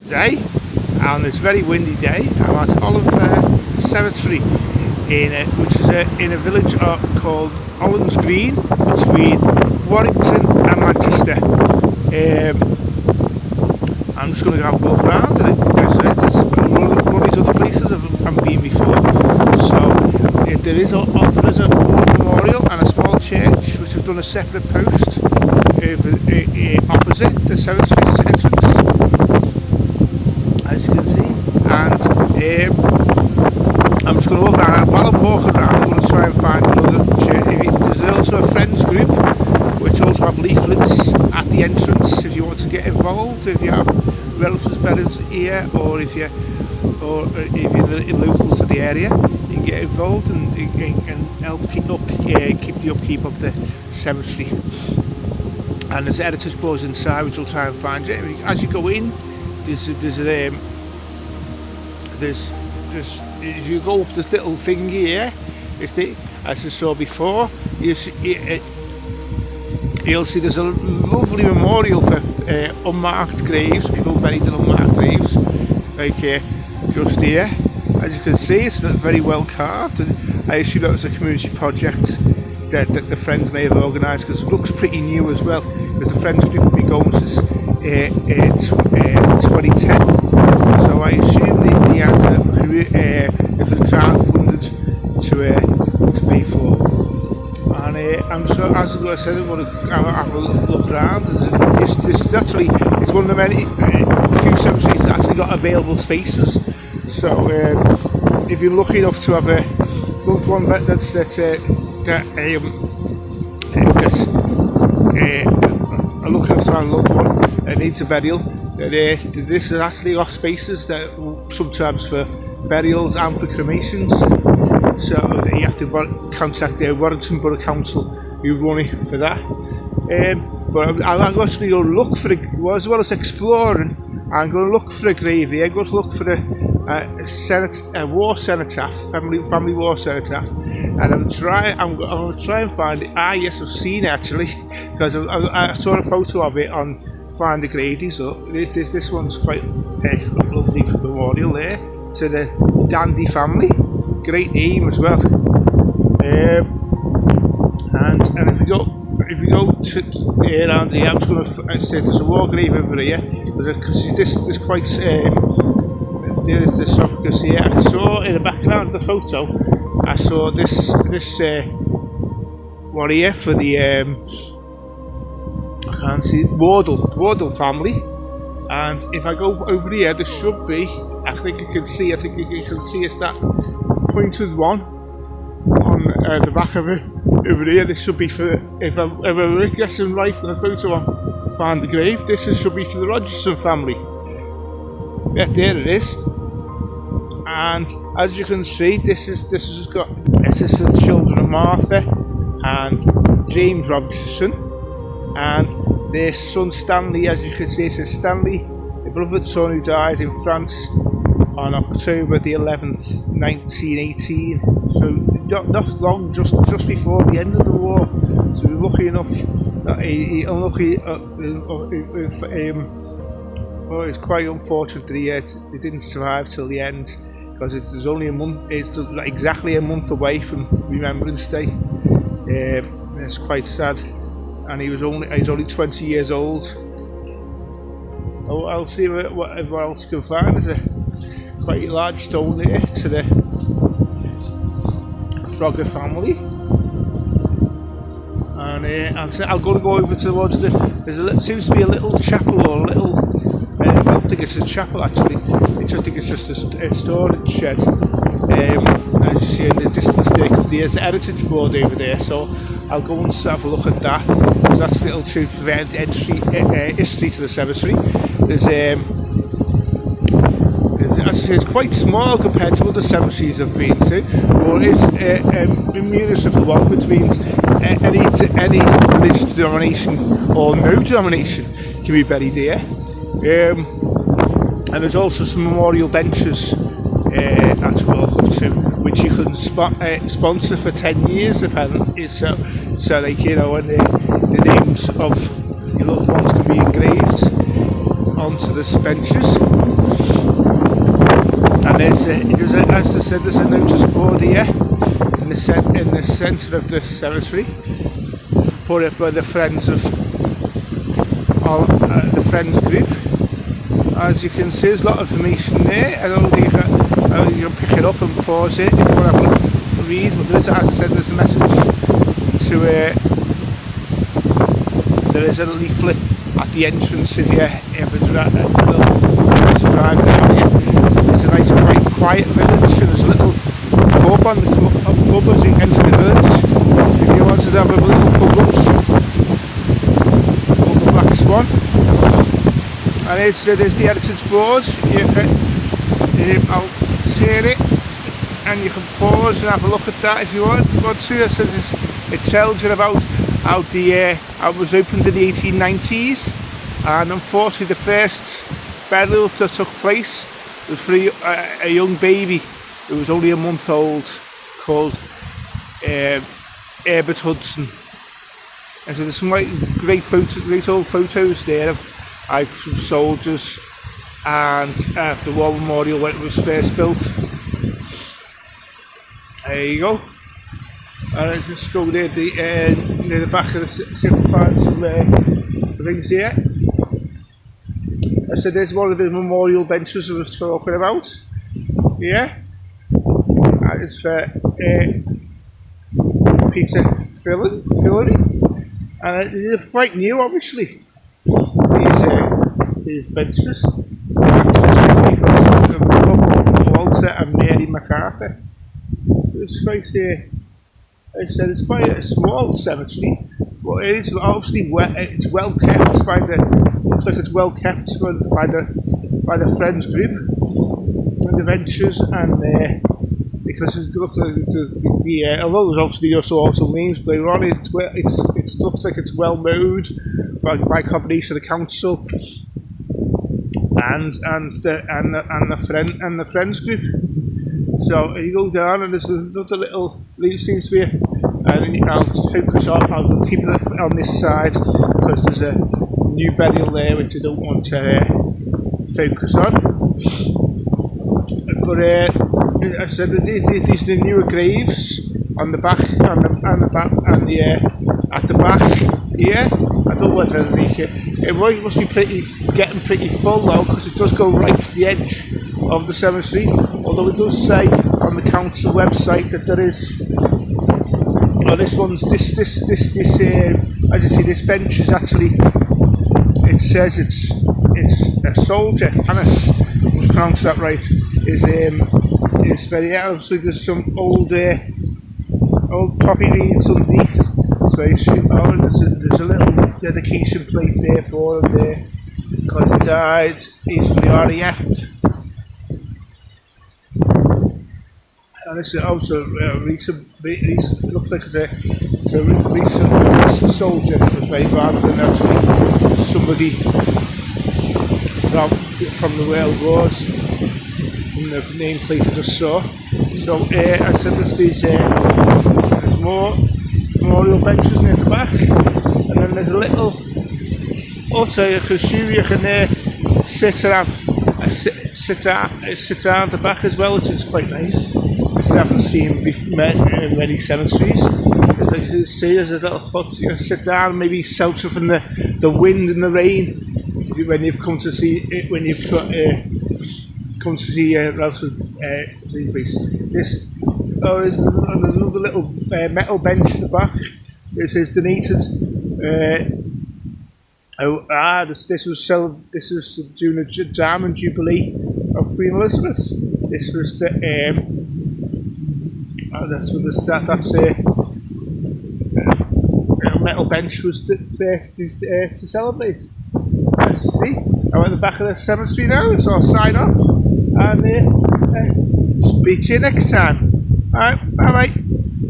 Day, on this very windy day, I'm at Hollinfare Cemetery, which is in a village called Hollin's Green, between Warrington and Manchester. I'm just going to have a look around at it because there's one of other places I've been before. So there is a war memorial and a small church which have done a separate post over opposite the cemetery's entrance, as you can see. And I'm just going to walk around. While I'm walking around, I'm going to try and find another church. There's also a friends group which also have leaflets at the entrance if you want to get involved, if you have relatives buried here, or if you're local to the area, you can get involved and help keep the upkeep of the cemetery. And there's editors boards inside which will try and find you. As you go in, there's if you go up this little thing here, as you saw before, you'll see there's a lovely memorial for unmarked graves, people buried in unmarked graves, like just here. As you can see, it's very well carved, and I assume that was a community project that the Friends may have organised, because it looks pretty new as well, because the Friends group have been going since 2010, so I assume they had it was crowdfunded to pay for. And I'm sure, as I said, I'm going to have a look around. It's one of the many few cemeteries that actually got available spaces. So if you're lucky enough to have a loved one that's lucky enough to have a loved one that needs a burial, this has actually got spaces that sometimes for burials and for cremations. So you have to contact the Warrington Borough Council who run it for that. But I'm actually going to look for as well as exploring, I'm going to look for a grave here. I'm going to look for a war cenotaph, family war cenotaph, and I'm going to try and find it. Yes, I've seen it actually, because I saw a photo of it on Find the Grady. So this one's quite a lovely memorial there to the Dandy family. Great name as well. And if you go to around here, I'm just going to say there's a war grave over here. There's quite there's the sarcophagus here. I saw in the background of the photo, I saw this one here for the I can't see Wardle family. And if I go over here, there should be. I think you can see it's that pointed one on the back of it over here. This should be for, if I'm guessing right from the photo on Find the Grave, this should be for the Rogerson family. Yeah, there it is. And as you can see, this is for the children of Martha and James Rogerson, and their son Stanley. As you can see, it says Stanley, a beloved son who died in France on October the 11th, 1918. So not long, just before the end of the war. So we're lucky enough that it's quite unfortunate that he didn't survive till the end, because it's only a month. It's exactly a month away from Remembrance Day. It's quite sad, and he's only 20 years old. Oh, I'll see what else can find. There's a quite large stone there to the Frogger family, and I'm going to go over towards seems to be a little chapel, or a little. I don't think it's a chapel actually. I think it's just a storage shed. As you see in the distance there, because there's an heritage board over there. So I'll go and have a look at that. Because that's a little to prevent history to the cemetery. It's quite small compared to other cemeteries I've been to, but it's a municipal one, which means any religious denomination or no denomination can be buried here. And there's also some memorial benches that's welcome to, which you can sponsor for 10 years, depending. So like, you know, and the names of your loved ones can be engraved onto the benches. as I said, there's a notice board here in the centre of the cemetery, put up by the Friends of the Friends group. As you can see, there's a lot of information there. I don't think you can pick it up and pause it if you want to have a read, but there is, as I said, there's a message to there is a leaflet at the entrance if it's drive down here. It's a nice quiet village, and there's a little pub on the pub as you enter the village. If you wanted to have a little pub lunch, called the Black Swan. And there's the heritage board. I'll turn it and you can pause and have a look at that if you want to. It tells you about how it was opened in the 1890s, and unfortunately the first burial that took place was for a young baby who was only a month old, called Herbert Hudson. And so there's some great old photos there of some soldiers and the War Memorial when it was first built. There you go. And let's just go near the back of the city, find some things here. So there's one of the memorial benches I was talking about. Yeah. That is for Peter Fillery. And they're quite new, obviously. These benches. That's for two people, Walter and Mary MacArthur. It's quite I said it's quite a small cemetery, but it is obviously it's well kept by the. Looks like it's well kept by the Friends group and the Ventures, and because it looks like although there's obviously just autumn leaves later on, it looks like it's well mowed by combination of the council and the Friends group. So you go down and there's another little leaf seems to be, and I'll focus on. I'll keep it on this side because there's a new burial there which I don't want to focus on. But I said that these are the newer graves on the back and the back and at the back here. I don't know whether it must be getting pretty full though, because it does go right to the edge of the cemetery. Although it does say on the council website that there is. This as you see, this bench is actually. It says it's a soldier. Hannes, was pronounced that right. Is very obviously there's some old poppy reeds underneath. So I assume there's a little dedication plate there for him there because he died. He's from the RAF. And this is also recent. Looks like it's a recent soldier that was made rather than actually somebody from the World Wars. From the nameplate I just saw. So I said there's more memorial benches near the back, and then there's a little hut I can assume you can sit down at the back as well, which is quite nice. I haven't seen many cemeteries. As you see, there's a little hut. You can sit down, maybe shelter from the wind and the rain when you've come to see it. When you've come to see a relative place. There's another little metal bench at the back. It says donated. This was during the Diamond Jubilee of Queen Elizabeth. This was the that's what that's metal bench was to celebrate. Let's see. I'm at the back of the cemetery now, so I'll sign off and speak to you next time. Alright, bye bye.